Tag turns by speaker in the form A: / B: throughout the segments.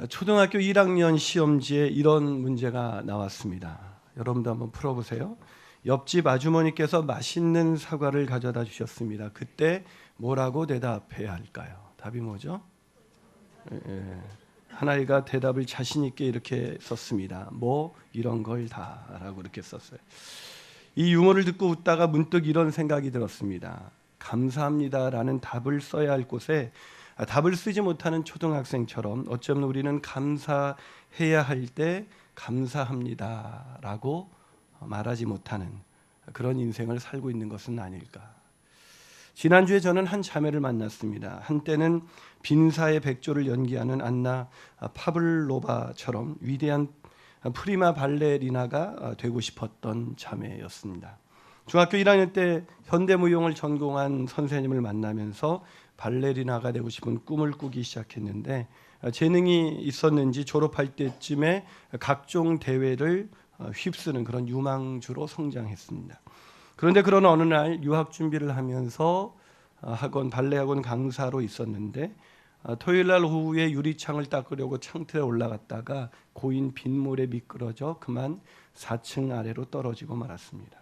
A: 초등학교 1학년 시험지에 이런 문제가 나왔습니다. 여러분도 한번 풀어보세요. 옆집 아주머니께서 맛있는 사과를 가져다 주셨습니다. 그때 뭐라고 대답해야 할까요? 답이 뭐죠? 한 아이가 대답을 자신 있게 이렇게 썼습니다. 뭐 이런 걸 다라고 이렇게 썼어요. 이 유머를 듣고 웃다가 문득 이런 생각이 들었습니다. 감사합니다라는 답을 써야 할 곳에 답을 쓰지 못하는 초등학생처럼 어쩌면 우리는 감사해야 할 때 감사합니다라고 말하지 못하는 그런 인생을 살고 있는 것은 아닐까. 지난주에 저는 한 자매를 만났습니다. 한때는 빈사의 백조를 연기하는 안나 파블로바처럼 위대한 프리마 발레리나가 되고 싶었던 자매였습니다. 중학교 1학년 때 현대무용을 전공한 선생님을 만나면서 발레리나가 되고 싶은 꿈을 꾸기 시작했는데 재능이 있었는지 졸업할 때쯤에 각종 대회를 휩쓰는 그런 유망주로 성장했습니다. 그런데 그런 어느 날 유학 준비를 하면서 발레 학원 강사로 있었는데 토요일 날 오후에 유리창을 닦으려고 창틀에 올라갔다가 고인 빗물에 미끄러져 그만 4층 아래로 떨어지고 말았습니다.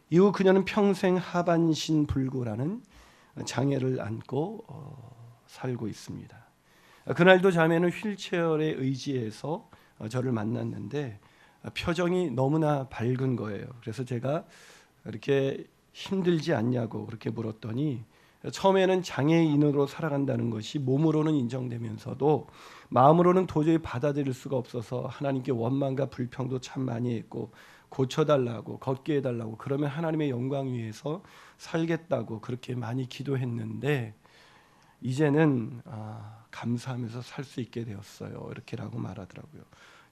A: 이후 그녀는 평생 하반신 불구라는 장애를 안고 살고 있습니다. 그날도 자매는 휠체어에 의지해서 저를 만났는데 표정이 너무나 밝은 거예요. 그래서 제가 이렇게 힘들지 않냐고 그렇게 물었더니 처음에는 장애인으로 살아간다는 것이 몸으로는 인정되면서도 마음으로는 도저히 받아들일 수가 없어서 하나님께 원망과 불평도 참 많이 했고 고쳐달라고 걷게 해달라고 그러면 하나님의 영광 위에서 살겠다고 그렇게 많이 기도했는데 이제는 감사하면서 살 수 있게 되었어요. 이렇게라고 말하더라고요.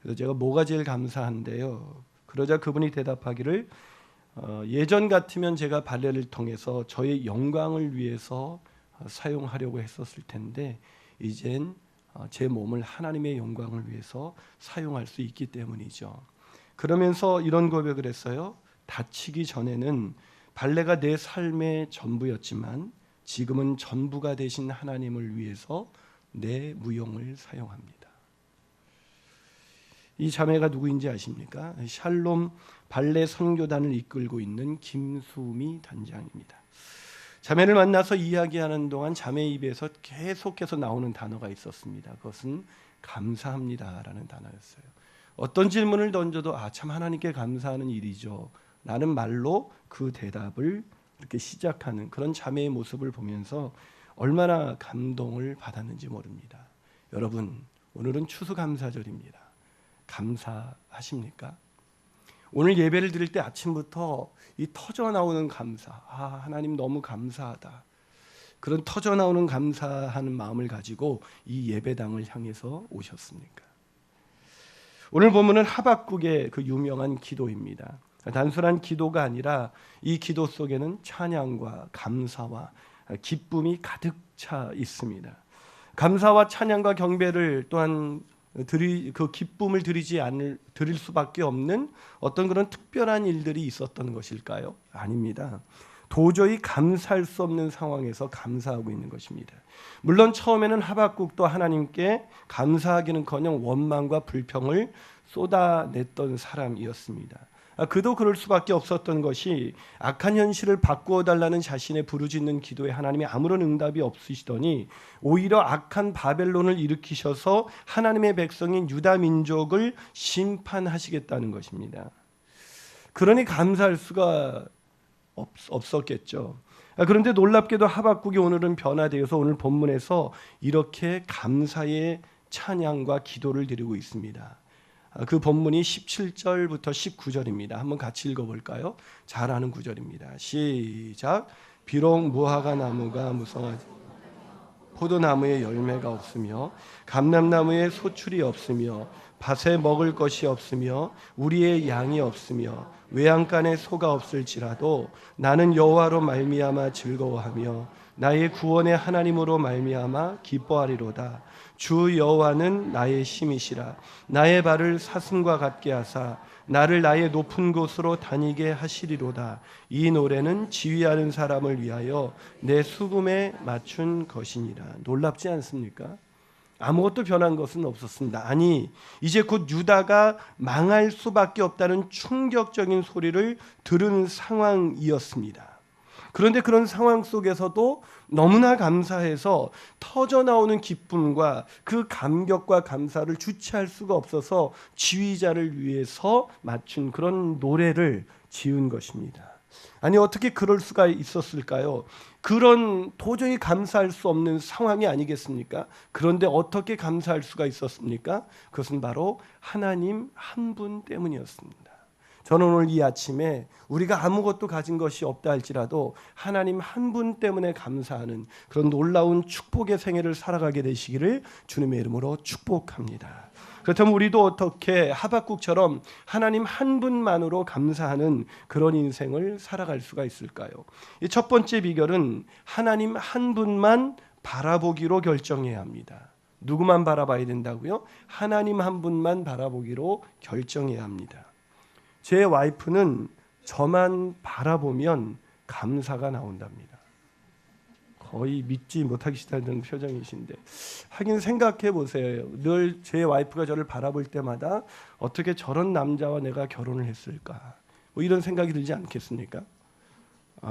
A: 그래서 제가 뭐가 제일 감사한데요. 그러자 그분이 대답하기를 예전 같으면 제가 발레를 통해서 저의 영광을 위해서 사용하려고 했었을 텐데 이젠 제 몸을 하나님의 영광을 위해서 사용할 수 있기 때문이죠. 그러면서 이런 고백을 했어요. 다치기 전에는 발레가 내 삶의 전부였지만 지금은 전부가 되신 하나님을 위해서 내 무용을 사용합니다. 이 자매가 누구인지 아십니까? 샬롬 발레 선교단을 이끌고 있는 김수미 단장입니다. 자매를 만나서 이야기하는 동안 자매 입에서 계속해서 나오는 단어가 있었습니다. 그것은 감사합니다라는 단어였어요. 어떤 질문을 던져도 참 하나님께 감사하는 일이죠 라는 말로 그 대답을 이렇게 시작하는 그런 자매의 모습을 보면서 얼마나 감동을 받았는지 모릅니다. 여러분, 오늘은 추수감사절입니다. 감사하십니까? 오늘 예배를 드릴 때 아침부터 이 터져나오는 감사, 하나님 너무 감사하다, 그런 터져나오는 감사하는 마음을 가지고 이 예배당을 향해서 오셨습니까? 오늘 본문은 하박국의 그 유명한 기도입니다. 단순한 기도가 아니라 이 기도 속에는 찬양과 감사와 기쁨이 가득 차 있습니다. 감사와 찬양과 경배를 또한 그 기쁨을 드릴 수밖에 없는 어떤 그런 특별한 일들이 있었던 것일까요? 아닙니다. 도저히 감사할 수 없는 상황에서 감사하고 있는 것입니다. 물론 처음에는 하박국도 하나님께 감사하기는커녕 원망과 불평을 쏟아냈던 사람이었습니다. 그도 그럴 수밖에 없었던 것이 악한 현실을 바꾸어 달라는 자신의 부르짖는 기도에 하나님이 아무런 응답이 없으시더니 오히려 악한 바벨론을 일으키셔서 하나님의 백성인 유다 민족을 심판하시겠다는 것입니다. 그러니 감사할 수가 없었겠죠. 그런데 놀랍게도 하박국이 오늘은 변화되어서 오늘 본문에서 이렇게 감사의 찬양과 기도를 드리고 있습니다. 그 본문이 17절부터 19절입니다. 한번 같이 읽어볼까요? 잘 아는 구절입니다. 시작. 비록 무화과 나무가 무성하지 포도나무에 열매가 없으며 감람나무에 소출이 없으며 밭에 먹을 것이 없으며 우리의 양이 없으며 외양간에 소가 없을지라도 나는 여호와로 말미암아 즐거워하며 나의 구원의 하나님으로 말미암아 기뻐하리로다. 주 여호와는 나의 힘이시라. 나의 발을 사슴과 같게 하사 나를 나의 높은 곳으로 다니게 하시리로다. 이 노래는 지휘하는 사람을 위하여 내 수금에 맞춘 것이니라. 놀랍지 않습니까? 아무것도 변한 것은 없었습니다. 아니, 이제 곧 유다가 망할 수밖에 없다는 충격적인 소리를 들은 상황이었습니다. 그런데 그런 상황 속에서도 너무나 감사해서 터져나오는 기쁨과 그 감격과 감사를 주체할 수가 없어서 지휘자를 위해서 맞춘 그런 노래를 지은 것입니다. 아니, 어떻게 그럴 수가 있었을까요? 그런 도저히 감사할 수 없는 상황이 아니겠습니까? 그런데 어떻게 감사할 수가 있었습니까? 그것은 바로 하나님 한 분 때문이었습니다. 저는 오늘 이 아침에 우리가 아무것도 가진 것이 없다 할지라도 하나님 한 분 때문에 감사하는 그런 놀라운 축복의 생애를 살아가게 되시기를 주님의 이름으로 축복합니다. 그렇다면 우리도 어떻게 하박국처럼 하나님 한 분만으로 감사하는 그런 인생을 살아갈 수가 있을까요? 이 첫 번째 비결은 하나님 한 분만 바라보기로 결정해야 합니다. 누구만 바라봐야 된다고요? 하나님 한 분만 바라보기로 결정해야 합니다. 제 와이프는 저만 바라보면 감사가 나온답니다. 거의 믿지 못하시다는 표정이신데, 하긴 생각해 보세요. 늘 제 와이프가 저를 바라볼 때마다 어떻게 저런 남자와 내가 결혼을 했을까, 뭐 이런 생각이 들지 않겠습니까?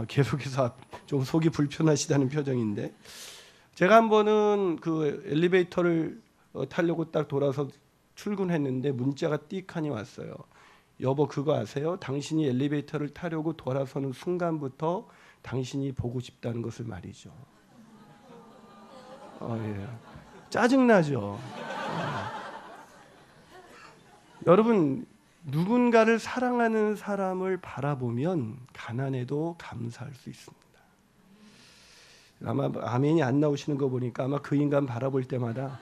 A: 계속해서 좀 속이 불편하시다는 표정인데, 제가 한 번은 그 엘리베이터를 타려고 딱 돌아서 출근했는데 문자가 띡하니 왔어요. 여보, 그거 아세요? 당신이 엘리베이터를 타려고 돌아서는 순간부터 당신이 보고 싶다는 것을 말이죠. 예. 짜증나죠. 여러분, 누군가를 사랑하는 사람을 바라보면 가난해도 감사할 수 있습니다. 아마 아멘이 안 나오시는 거 보니까 아마 그 인간 바라볼 때마다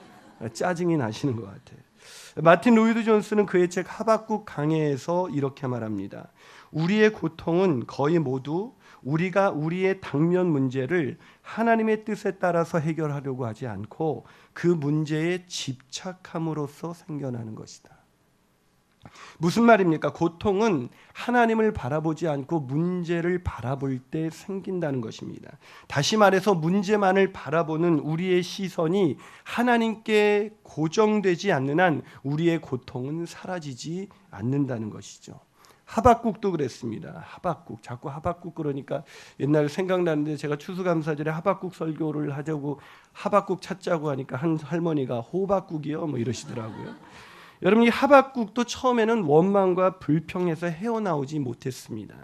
A: 짜증이 나시는 것 같아요. 마틴 로이드 존스는 그의 책 하박국 강해에서 이렇게 말합니다. 우리의 고통은 거의 모두 우리가 우리의 당면 문제를 하나님의 뜻에 따라서 해결하려고 하지 않고 그 문제에 집착함으로써 생겨나는 것이다. 무슨 말입니까? 고통은 하나님을 바라보지 않고 문제를 바라볼 때 생긴다는 것입니다. 다시 말해서 문제만을 바라보는 우리의 시선이 하나님께 고정되지 않는 한 우리의 고통은 사라지지 않는다는 것이죠. 하박국도 그랬습니다. 하박국, 자꾸 하박국 그러니까 옛날 생각나는데, 제가 추수감사절에 하박국 설교를 하자고 하박국 찾자고 하니까 한 할머니가 호박국이요 뭐 이러시더라고요. 여러분, 이 하박국도 처음에는 원망과 불평에서 헤어나오지 못했습니다.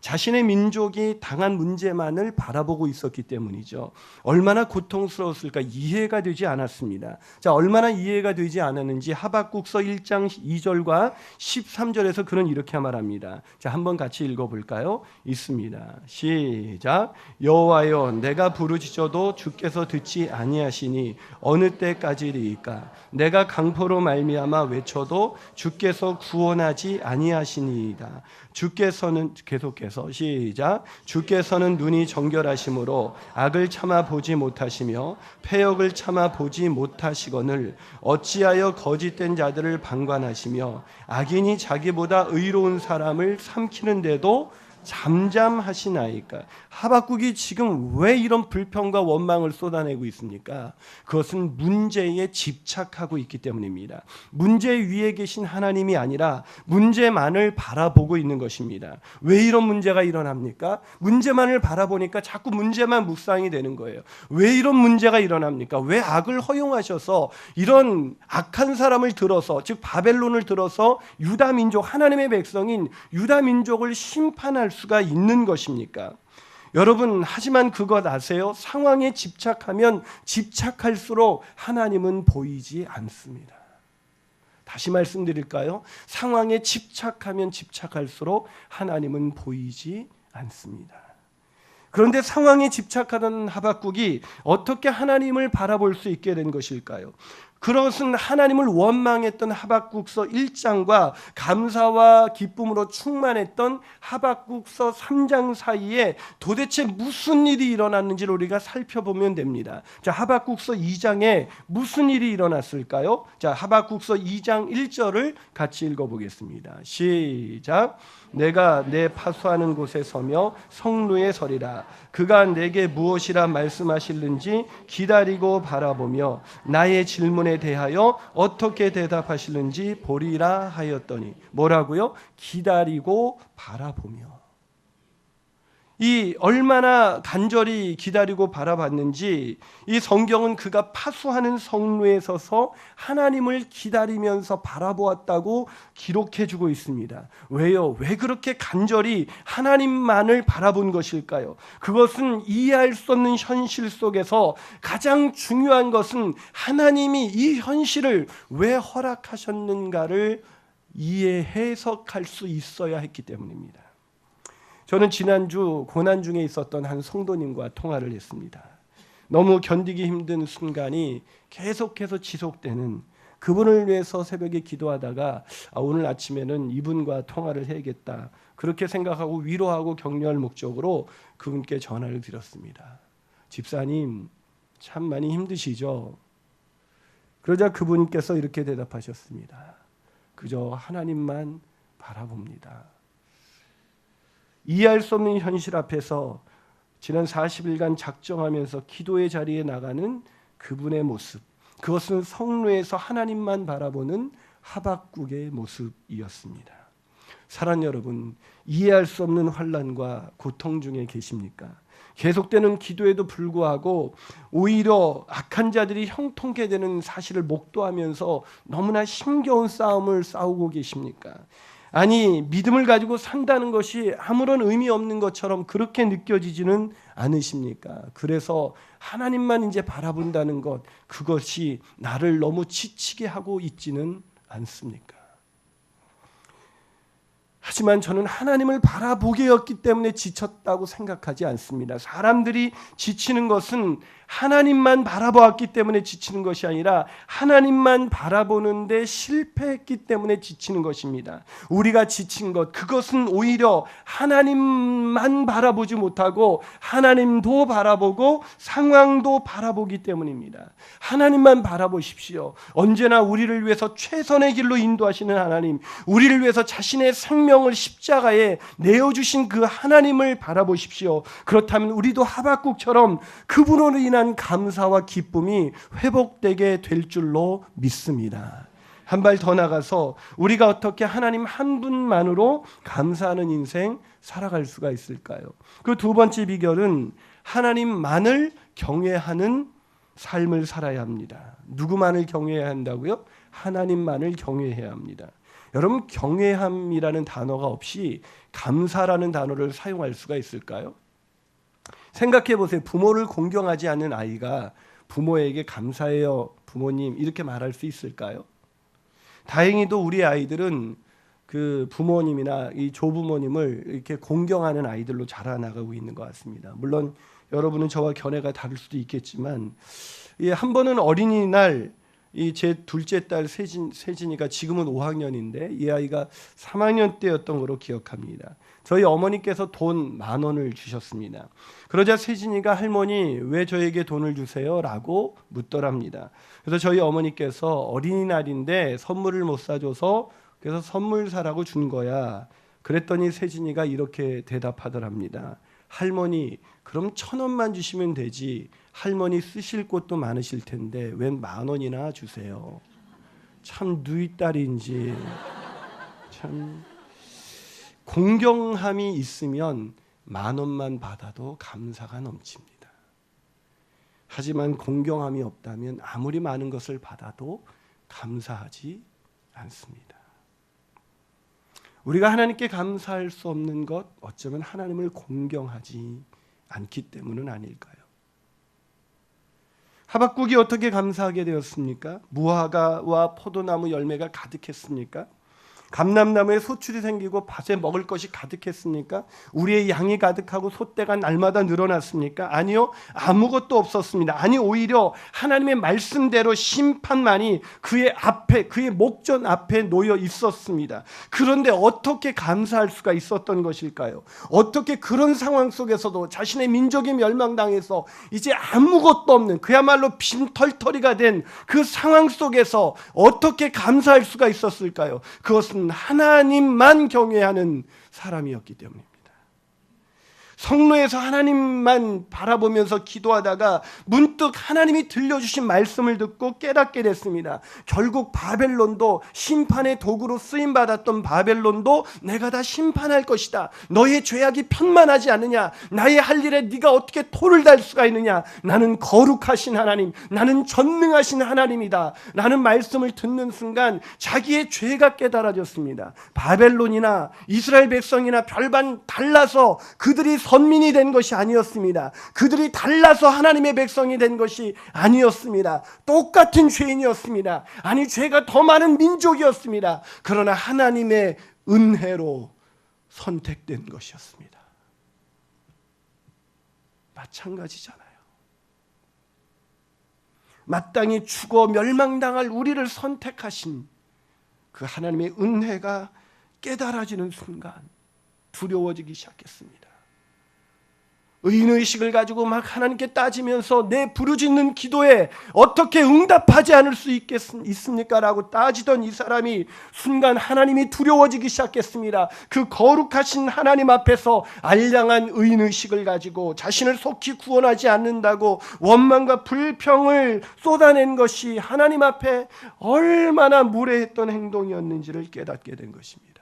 A: 자신의 민족이 당한 문제만을 바라보고 있었기 때문이죠. 얼마나 고통스러웠을까 이해가 되지 않았습니다. 자, 얼마나 이해가 되지 않았는지 하박국서 1장 2절과 13절에서 그는 이렇게 말합니다. 자, 한번 같이 읽어볼까요? 있습니다. 시작. 여호와여, 내가 부르짖어도 주께서 듣지 아니하시니 어느 때까지리이까? 내가 강포로 말미암아 외쳐도 주께서 구원하지 아니하시니이다. 주께서는, 계속해서 시작. 주께서는 눈이 정결하심으로 악을 참아 보지 못하시며 패역을 참아 보지 못하시거늘 어찌하여 거짓된 자들을 방관하시며 악인이 자기보다 의로운 사람을 삼키는데도 잠잠하시나이까? 하박국이 지금 왜 이런 불평과 원망을 쏟아내고 있습니까? 그것은 문제에 집착하고 있기 때문입니다. 문제 위에 계신 하나님이 아니라 문제만을 바라보고 있는 것입니다. 왜 이런 문제가 일어납니까? 문제만을 바라보니까 자꾸 문제만 묵상이 되는 거예요. 왜 이런 문제가 일어납니까? 왜 악을 허용하셔서 이런 악한 사람을 들어서, 즉 바벨론을 들어서 유다 민족, 하나님의 백성인 유다 민족을 심판할 수가 있는 것입니까? 여러분, 하지만 그것 아세요? 상황에 집착하면 집착할수록 하나님은 보이지 않습니다. 다시 말씀드릴까요? 상황에 집착하면 집착할수록 하나님은 보이지 않습니다. 그런데 상황에 집착하던 하박국이 어떻게 하나님을 바라볼 수 있게 된 것일까요? 그것은 하나님을 원망했던 하박국서 1장과 감사와 기쁨으로 충만했던 하박국서 3장 사이에 도대체 무슨 일이 일어났는지를 우리가 살펴보면 됩니다. 자, 하박국서 2장에 무슨 일이 일어났을까요? 자, 하박국서 2장 1절을 같이 읽어보겠습니다. 시작. 내가 내 파수하는 곳에 서며 성루에 서리라. 그가 내게 무엇이라 말씀하실는지 기다리고 바라보며 나의 질문에 대하여 어떻게 대답하실는지 보리라 하였더니. 뭐라고요? 기다리고 바라보며. 이 얼마나 간절히 기다리고 바라봤는지 이 성경은 그가 파수하는 성루에 서서 하나님을 기다리면서 바라보았다고 기록해주고 있습니다. 왜요? 왜 그렇게 간절히 하나님만을 바라본 것일까요? 그것은 이해할 수 없는 현실 속에서 가장 중요한 것은 하나님이 이 현실을 왜 허락하셨는가를 해석할 수 있어야 했기 때문입니다. 저는 지난주 고난 중에 있었던 한 성도님과 통화를 했습니다. 너무 견디기 힘든 순간이 계속해서 지속되는, 그분을 위해서 새벽에 기도하다가 오늘 아침에는 이분과 통화를 해야겠다 그렇게 생각하고 위로하고 격려할 목적으로 그분께 전화를 드렸습니다. 집사님 참 많이 힘드시죠? 그러자 그분께서 이렇게 대답하셨습니다. 그저 하나님만 바라봅니다. 이해할 수 없는 현실 앞에서 지난 40일간 작정하면서 기도의 자리에 나가는 그분의 모습, 그것은 성루에서 하나님만 바라보는 하박국의 모습이었습니다. 사랑하는 여러분, 이해할 수 없는 환난과 고통 중에 계십니까? 계속되는 기도에도 불구하고 오히려 악한 자들이 형통케 되는 사실을 목도하면서 너무나 힘겨운 싸움을 싸우고 계십니까? 아니, 믿음을 가지고 산다는 것이 아무런 의미 없는 것처럼 그렇게 느껴지지는 않으십니까? 그래서 하나님만 이제 바라본다는 것, 그것이 나를 너무 지치게 하고 있지는 않습니까? 하지만 저는 하나님을 바라보게였기 때문에 지쳤다고 생각하지 않습니다. 사람들이 지치는 것은 하나님만 바라보았기 때문에 지치는 것이 아니라 하나님만 바라보는데 실패했기 때문에 지치는 것입니다. 우리가 지친 것, 그것은 오히려 하나님만 바라보지 못하고 하나님도 바라보고 상황도 바라보기 때문입니다. 하나님만 바라보십시오. 언제나 우리를 위해서 최선의 길로 인도하시는 하나님, 우리를 위해서 자신의 생명을 십자가에 내어주신 그 하나님을 바라보십시오. 그렇다면 우리도 하박국처럼 그분으로 인한 감사와 기쁨이 회복되게 될 줄로 믿습니다. 한 발 더 나가서 우리가 어떻게 하나님 한 분만으로 감사하는 인생 살아갈 수가 있을까요? 그 두 번째 비결은 하나님만을 경외하는 삶을 살아야 합니다. 누구만을 경외해야 한다고요? 하나님만을 경외해야 합니다. 여러분, 경외함이라는 단어가 없이 감사라는 단어를 사용할 수가 있을까요? 생각해 보세요. 부모를 공경하지 않는 아이가 부모에게 감사해요, 부모님, 이렇게 말할 수 있을까요? 다행히도 우리 아이들은 그 부모님이나 이 조부모님을 이렇게 공경하는 아이들로 자라나가고 있는 것 같습니다. 물론 여러분은 저와 견해가 다를 수도 있겠지만, 한 번은 어린이날 제 둘째 딸 세진이가 지금은 5학년인데 이 아이가 3학년 때였던 걸로 기억합니다. 저희 어머니께서 돈 10,000원을 주셨습니다. 그러자 세진이가 할머니 왜 저에게 돈을 주세요? 라고 묻더랍니다. 그래서 저희 어머니께서 어린이날인데 선물을 못 사줘서 그래서 선물 사라고 준 거야. 그랬더니 세진이가 이렇게 대답하더랍니다. 할머니, 그럼 1,000원만 주시면 되지. 할머니 쓰실 곳도 많으실 텐데 웬 10,000원이나 주세요. 참 누이 딸인지. 참 공경함이 있으면 10,000원만 받아도 감사가 넘칩니다. 하지만 공경함이 없다면 아무리 많은 것을 받아도 감사하지 않습니다. 우리가 하나님께 감사할 수 없는 것, 어쩌면 하나님을 공경하지 않기 때문은 아닐까요? 하박국이 어떻게 감사하게 되었습니까? 무화과와 포도나무 열매가 가득했습니까? 감람나무에 소출이 생기고 밭에 먹을 것이 가득했습니까? 우리의 양이 가득하고 소떼가 날마다 늘어났습니까? 아니요, 아무것도 없었습니다. 아니, 오히려 하나님의 말씀대로 심판만이 그의 앞에, 그의 목전 앞에 놓여 있었습니다. 그런데 어떻게 감사할 수가 있었던 것일까요? 어떻게 그런 상황 속에서도 자신의 민족이 멸망당해서 이제 아무것도 없는, 그야말로 빈털터리가 된 그 상황 속에서 어떻게 감사할 수가 있었을까요? 그것은 그는 하나님만 경외하는 사람이었기 때문입니다. 성로에서 하나님만 바라보면서 기도하다가 문득 하나님이 들려주신 말씀을 듣고 깨닫게 됐습니다. 결국 바벨론도 심판의 도구로 쓰임받았던 바벨론도 내가 다 심판할 것이다. 너의 죄악이 편만하지 않느냐. 나의 할 일에 네가 어떻게 토를 달 수가 있느냐. 나는 거룩하신 하나님, 나는 전능하신 하나님이다 라는 말씀을 듣는 순간 자기의 죄가 깨달아졌습니다. 바벨론이나 이스라엘 백성이나 별반 달라서 그들이 선민이 된 것이 아니었습니다. 그들이 달라서 하나님의 백성이 된 것이 아니었습니다. 똑같은 죄인이었습니다. 아니, 죄가 더 많은 민족이었습니다. 그러나 하나님의 은혜로 선택된 것이었습니다. 마찬가지잖아요. 마땅히 죽어 멸망당할 우리를 선택하신 그 하나님의 은혜가 깨달아지는 순간 두려워지기 시작했습니다. 의인의식을 가지고 막 하나님께 따지면서 내 부르짖는 기도에 어떻게 응답하지 않을 수 있습니까? 라고 따지던 이 사람이 순간 하나님이 두려워지기 시작했습니다. 그 거룩하신 하나님 앞에서 알량한 의인의식을 가지고 자신을 속히 구원하지 않는다고 원망과 불평을 쏟아낸 것이 하나님 앞에 얼마나 무례했던 행동이었는지를 깨닫게 된 것입니다.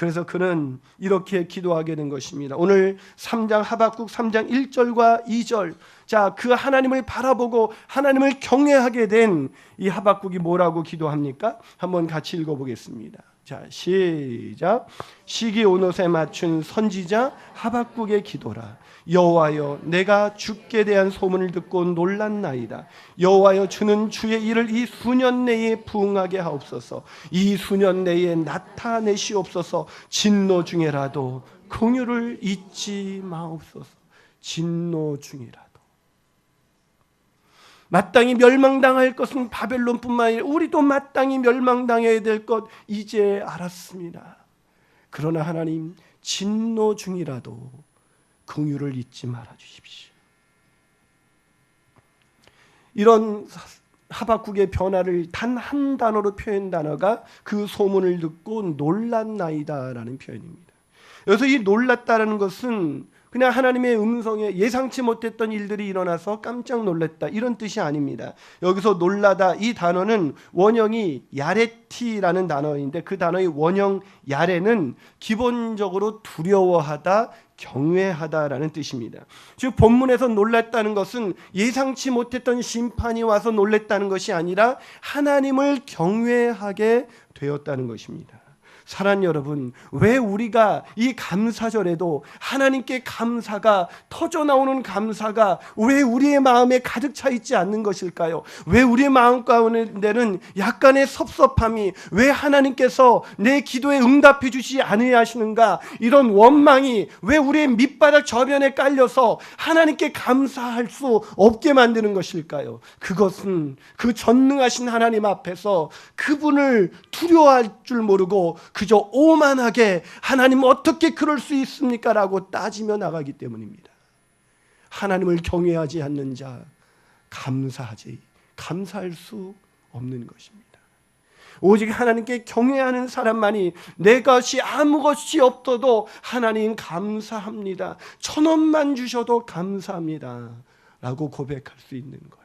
A: 그래서 그는 이렇게 기도하게 된 것입니다. 오늘 3장 하박국 3장 1절과 2절, 자, 그 하나님을 바라보고 하나님을 경외하게 된 이 하박국이 뭐라고 기도합니까? 한번 같이 읽어보겠습니다. 자, 시작. 시기 온옷에 맞춘 선지자 하박국의 기도라. 여호와여, 내가 주께 대한 소문을 듣고 놀랐나이다. 여호와여, 주는 주의 일을 이 수년 내에 부응하게 하옵소서. 이 수년 내에 나타내시옵소서. 진노 중에라도 긍휼을 잊지 마옵소서. 진노 중이라도. 마땅히 멸망당할 것은 바벨론뿐만 아니라 우리도 마땅히 멸망당해야 될 것 이제 알았습니다. 그러나 하나님, 진노 중이라도 긍휼을 잊지 말아 주십시오. 이런 하박국의 변화를 단 한 단어로 표현 단어가 그 소문을 듣고 놀랐나이다라는 표현입니다. 여기서 이 놀랐다라는 것은 그냥 하나님의 음성에 예상치 못했던 일들이 일어나서 깜짝 놀랐다 이런 뜻이 아닙니다. 여기서 놀라다 이 단어는 원형이 야레티라는 단어인데 그 단어의 원형 야레는 기본적으로 두려워하다, 경외하다라는 뜻입니다. 즉 본문에서 놀랐다는 것은 예상치 못했던 심판이 와서 놀랐다는 것이 아니라 하나님을 경외하게 되었다는 것입니다. 사랑하는 여러분, 왜 우리가 이 감사절에도 하나님께 감사가 터져나오는 감사가 왜 우리의 마음에 가득 차 있지 않는 것일까요? 왜 우리의 마음 가운데는 약간의 섭섭함이, 왜 하나님께서 내 기도에 응답해 주시지 아니하시는가, 이런 원망이 왜 우리의 밑바닥 저변에 깔려서 하나님께 감사할 수 없게 만드는 것일까요? 그것은 그 전능하신 하나님 앞에서 그분을 두려워할 줄 모르고 그저 오만하게 하나님 어떻게 그럴 수 있습니까? 라고 따지며 나가기 때문입니다. 하나님을 경외하지 않는 자 감사할 수 없는 것입니다. 오직 하나님께 경외하는 사람만이 내 것이 아무것이 없어도 하나님 감사합니다. 1,000원만 주셔도 감사합니다 라고 고백할 수 있는 거예요.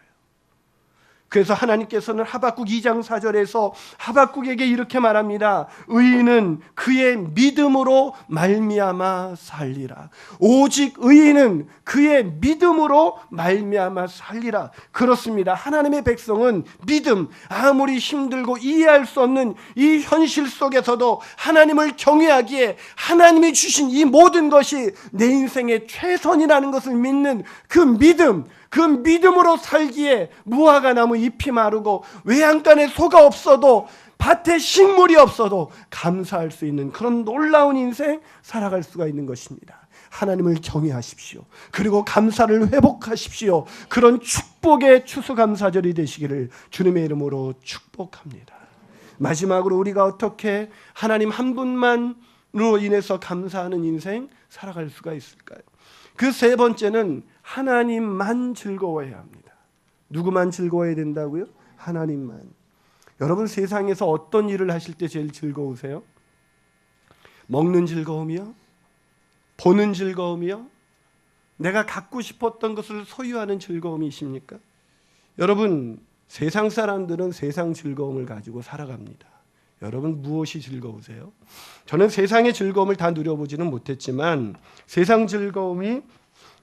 A: 그래서 하나님께서는 하박국 2장 4절에서 하박국에게 이렇게 말합니다. 의인은 그의 믿음으로 말미암아 살리라. 오직 의인은 그의 믿음으로 말미암아 살리라. 그렇습니다. 하나님의 백성은 믿음, 아무리 힘들고 이해할 수 없는 이 현실 속에서도 하나님을 경외하기에 하나님이 주신 이 모든 것이 내 인생의 최선이라는 것을 믿는 그 믿음으로 살기에 무화과 나무 잎이 마르고 외양간에 소가 없어도 밭에 식물이 없어도 감사할 수 있는 그런 놀라운 인생 살아갈 수가 있는 것입니다. 하나님을 경외하십시오. 그리고 감사를 회복하십시오. 그런 축복의 추수감사절이 되시기를 주님의 이름으로 축복합니다. 마지막으로 우리가 어떻게 하나님 한 분만으로 인해서 감사하는 인생 살아갈 수가 있을까요? 그 세 번째는 하나님만 즐거워해야 합니다. 누구만 즐거워해야 된다고요? 하나님만. 여러분 세상에서 어떤 일을 하실 때 제일 즐거우세요? 먹는 즐거움이요? 보는 즐거움이요? 내가 갖고 싶었던 것을 소유하는 즐거움이십니까? 여러분 세상 사람들은 세상 즐거움을 가지고 살아갑니다. 여러분 무엇이 즐거우세요? 저는 세상의 즐거움을 다 누려보지는 못했지만 세상 즐거움이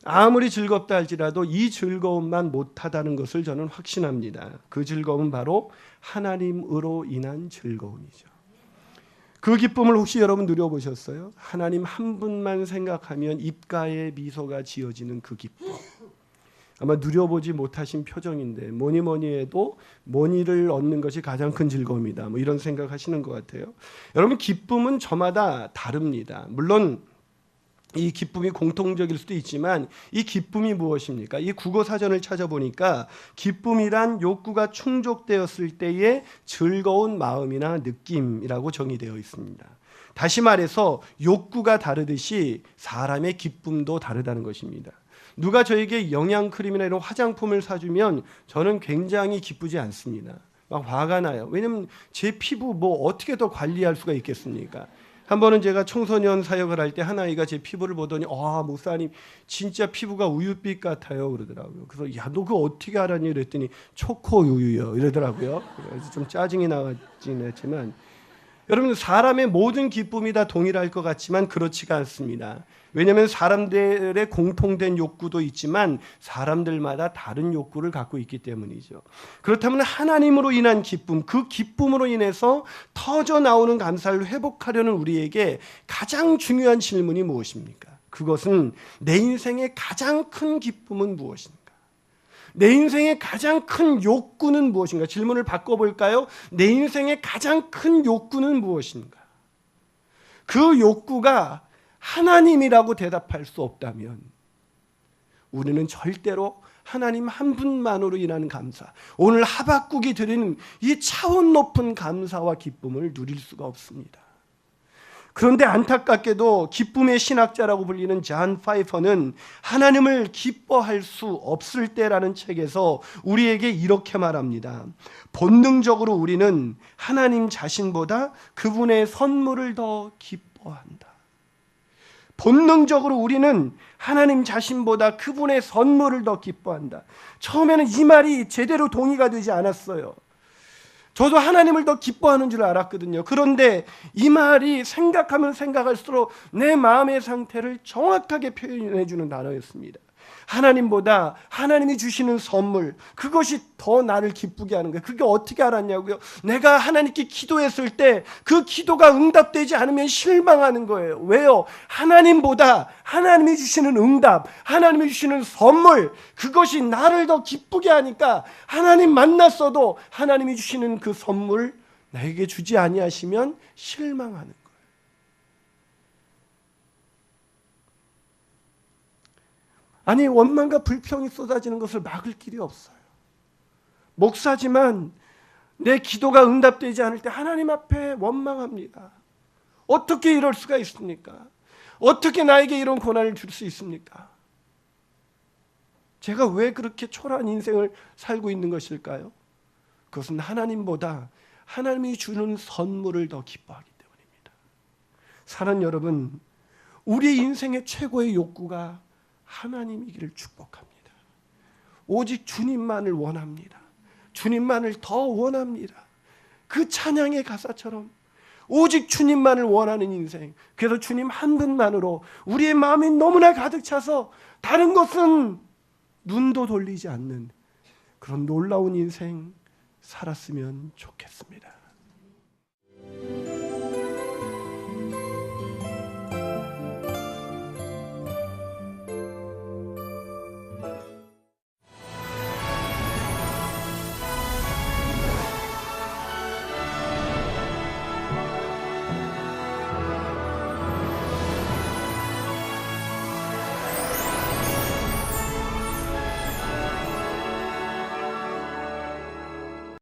A: 아무리 즐겁다 할지라도 이 즐거움만 못하다는 것을 저는 확신합니다. 그 즐거움은 바로 하나님으로 인한 즐거움이죠. 그 기쁨을 혹시 여러분 누려보셨어요? 하나님 한 분만 생각하면 입가에 미소가 지어지는 그 기쁨. 아마 누려보지 못하신 표정인데 뭐니 해도 뭐니를 얻는 것이 가장 큰 즐거움이다. 뭐 이런 생각하시는 것 같아요. 여러분 기쁨은 저마다 다릅니다. 물론 이 기쁨이 공통적일 수도 있지만 이 기쁨이 무엇입니까? 이 국어 사전을 찾아보니까 기쁨이란 욕구가 충족되었을 때의 즐거운 마음이나 느낌이라고 정의되어 있습니다. 다시 말해서 욕구가 다르듯이 사람의 기쁨도 다르다는 것입니다. 누가 저에게 영양크림이나 이런 화장품을 사주면 저는 굉장히 기쁘지 않습니다. 막 화가 나요. 왜냐하면 제 피부 뭐 어떻게 더 관리할 수가 있겠습니까? 한 번은 제가 청소년 사역을 할 때 한 아이가 제 피부를 보더니 목사님 진짜 피부가 우유빛 같아요 그러더라고요. 그래서 야 너 그거 어떻게 알았니? 그랬더니 초코 우유요 이러더라고요. 그래서 좀 짜증이 나왔긴 했지만 여러분 사람의 모든 기쁨이 다 동일할 것 같지만 그렇지가 않습니다. 왜냐하면 사람들의 공통된 욕구도 있지만 사람들마다 다른 욕구를 갖고 있기 때문이죠. 그렇다면 하나님으로 인한 기쁨, 그 기쁨으로 인해서 터져 나오는 감사를 회복하려는 우리에게 가장 중요한 질문이 무엇입니까? 그것은 내 인생의 가장 큰 기쁨은 무엇인가? 내 인생의 가장 큰 욕구는 무엇인가? 질문을 바꿔볼까요? 내 인생의 가장 큰 욕구는 무엇인가? 그 욕구가 하나님이라고 대답할 수 없다면 우리는 절대로 하나님 한 분만으로 인한 감사, 오늘 하박국이 드리는 이 차원 높은 감사와 기쁨을 누릴 수가 없습니다. 그런데 안타깝게도 기쁨의 신학자라고 불리는 존 파이퍼는 하나님을 기뻐할 수 없을 때라는 책에서 우리에게 이렇게 말합니다. 본능적으로 우리는 하나님 자신보다 그분의 선물을 더 기뻐한다. 본능적으로 우리는 하나님 자신보다 그분의 선물을 더 기뻐한다. 처음에는 이 말이 제대로 동의가 되지 않았어요. 저도 하나님을 더 기뻐하는 줄 알았거든요. 그런데 이 말이 생각하면 생각할수록 내 마음의 상태를 정확하게 표현해 주는 단어였습니다. 하나님보다 하나님이 주시는 선물, 그것이 더 나를 기쁘게 하는 거예요. 그게 어떻게 알았냐고요? 내가 하나님께 기도했을 때 그 기도가 응답되지 않으면 실망하는 거예요. 왜요? 하나님보다 하나님이 주시는 응답, 하나님이 주시는 선물, 그것이 나를 더 기쁘게 하니까 하나님 만났어도 하나님이 주시는 그 선물 나에게 주지 아니하시면 실망하는 거예요. 아니 원망과 불평이 쏟아지는 것을 막을 길이 없어요. 목사지만 내 기도가 응답되지 않을 때 하나님 앞에 원망합니다. 어떻게 이럴 수가 있습니까? 어떻게 나에게 이런 고난을 줄 수 있습니까? 제가 왜 그렇게 초라한 인생을 살고 있는 것일까요? 그것은 하나님보다 하나님이 주는 선물을 더 기뻐하기 때문입니다. 사랑하는 여러분, 우리 인생의 최고의 욕구가 하나님이기를 축복합니다. 오직 주님만을 원합니다. 주님만을 더 원합니다. 그 찬양의 가사처럼 오직 주님만을 원하는 인생. 그래서 주님 한 분만으로 우리의 마음이 너무나 가득 차서 다른 것은 눈도 돌리지 않는 그런 놀라운 인생 살았으면 좋겠습니다.